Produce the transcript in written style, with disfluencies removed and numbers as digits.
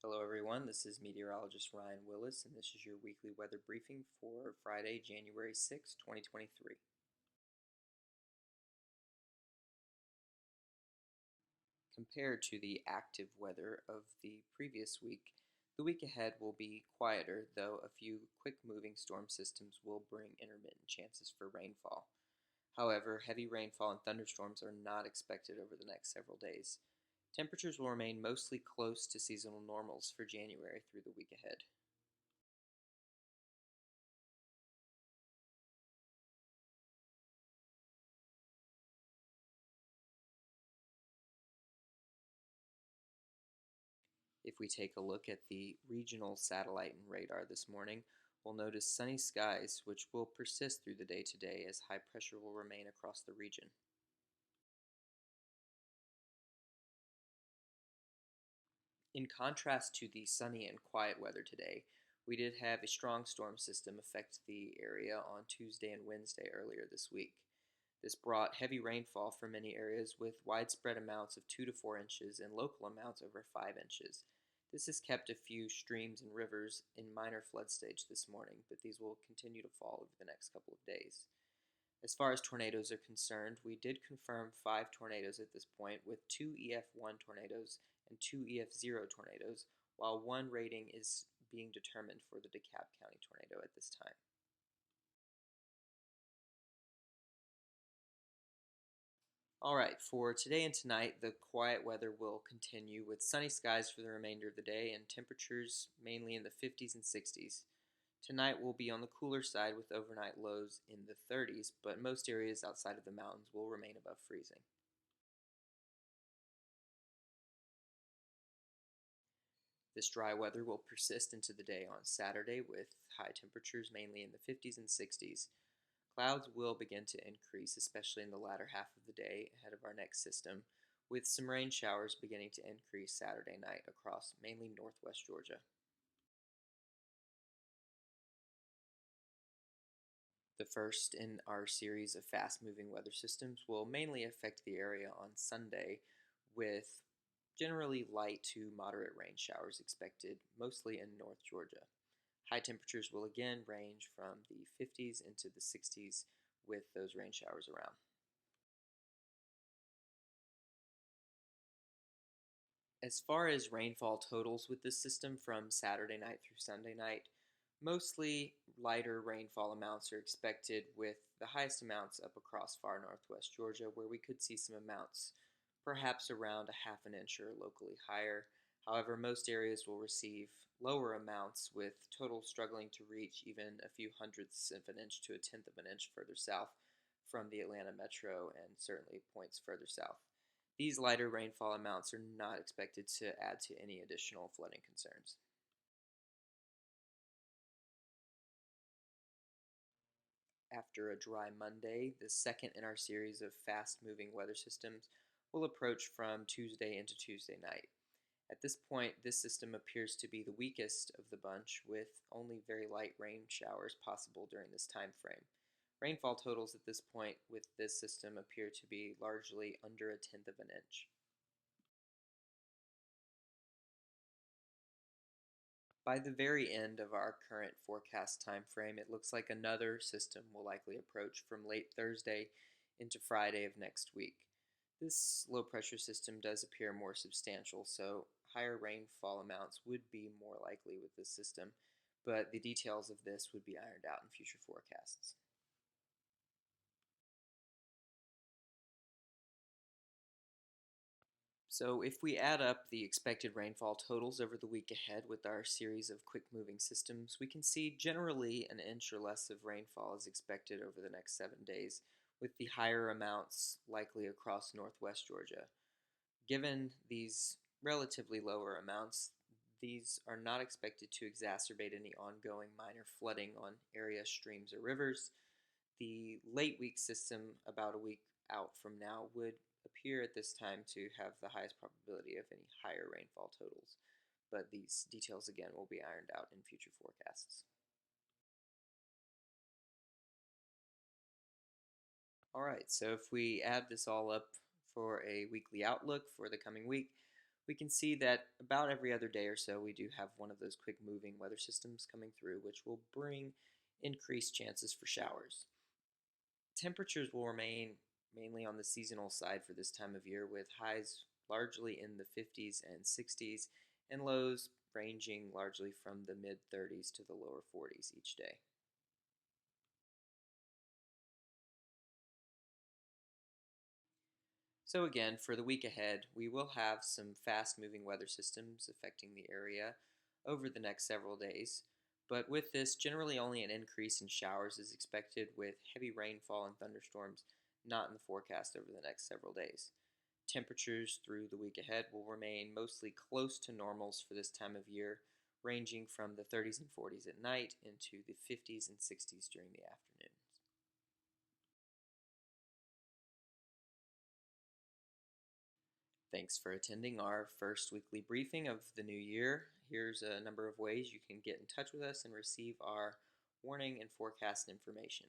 Hello everyone, this is meteorologist Ryan Willis and this is your weekly weather briefing for Friday, January 6, 2023. Compared to the active weather of the previous week, the week ahead will be quieter, though a few quick moving storm systems will bring intermittent chances for rainfall. However, heavy rainfall and thunderstorms are not expected over the next several days. Temperatures will remain mostly close to seasonal normals for January through the week ahead. If we take a look at the regional satellite and radar this morning, we'll notice sunny skies, which will persist through the day today as high pressure will remain across the region. In contrast to the sunny and quiet weather today, we did have a strong storm system affect the area on Tuesday and Wednesday earlier this week. This brought heavy rainfall for many areas with widespread amounts of 2 to 4 inches and local amounts over 5 inches. This has kept a few streams and rivers in minor flood stage this morning, but these will continue to fall over the next couple of days. As far as tornadoes are concerned, we did confirm 5 tornadoes at this point, with 2 EF1 tornadoes and 2 EF0 tornadoes, while one rating is being determined for the DeKalb County tornado at this time. Alright, for today and tonight, the quiet weather will continue with sunny skies for the remainder of the day and temperatures mainly in the 50s and 60s. Tonight will be on the cooler side with overnight lows in the 30s, but most areas outside of the mountains will remain above freezing. This dry weather will persist into the day on Saturday with high temperatures mainly in the 50s and 60s. Clouds will begin to increase, especially in the latter half of the day ahead of our next system, with some rain showers beginning to increase Saturday night across mainly northwest Georgia. The first in our series of fast moving weather systems will mainly affect the area on Sunday, with generally light to moderate rain showers expected, mostly in North Georgia. High temperatures will again range from the 50s into the 60s with those rain showers around. As far as rainfall totals with this system from Saturday night through Sunday night, mostly lighter rainfall amounts are expected, with the highest amounts up across far northwest Georgia, where we could see some amounts perhaps around a half an inch or locally higher. However, most areas will receive lower amounts, with totals struggling to reach even a few hundredths of an inch to a tenth of an inch further south from the Atlanta metro and certainly points further south. These lighter rainfall amounts are not expected to add to any additional flooding concerns. After a dry Monday, the second in our series of fast moving weather systems will approach from Tuesday into Tuesday night. At this point, this system appears to be the weakest of the bunch, with only very light rain showers possible during this time frame. Rainfall totals at this point with this system appear to be largely under a tenth of an inch. By the very end of our current forecast time frame, it looks like another system will likely approach from late Thursday into Friday of next week. This low pressure system does appear more substantial, so higher rainfall amounts would be more likely with this system, but the details of this would be ironed out in future forecasts. So if we add up the expected rainfall totals over the week ahead with our series of quick moving systems, we can see generally an inch or less of rainfall is expected over the next 7 days, with the higher amounts likely across northwest Georgia. Given these relatively lower amounts, these are not expected to exacerbate any ongoing minor flooding on area streams or rivers. The late week system, about a week out from now, would appear at this time to have the highest probability of any higher rainfall totals, but these details again will be ironed out in future forecasts. Alright, so if we add this all up for a weekly outlook for the coming week, We can see that about every other day or so we do have one of those quick moving weather systems coming through, which will bring increased chances for showers. Temperatures will remain mainly on the seasonal side for this time of year, with highs largely in the 50s and 60s, and lows ranging largely from the mid 30s to the lower 40s each day. So, again, for the week ahead, we will have some fast moving weather systems affecting the area over the next several days. But with this, generally only an increase in showers is expected, with heavy rainfall and thunderstorms not in the forecast over the next several days. Temperatures through the week ahead will remain mostly close to normals for this time of year, ranging from the 30s and 40s at night into the 50s and 60s during the afternoons. Thanks for attending our first weekly briefing of the new year. Here's a number of ways you can get in touch with us and receive our warning and forecast information.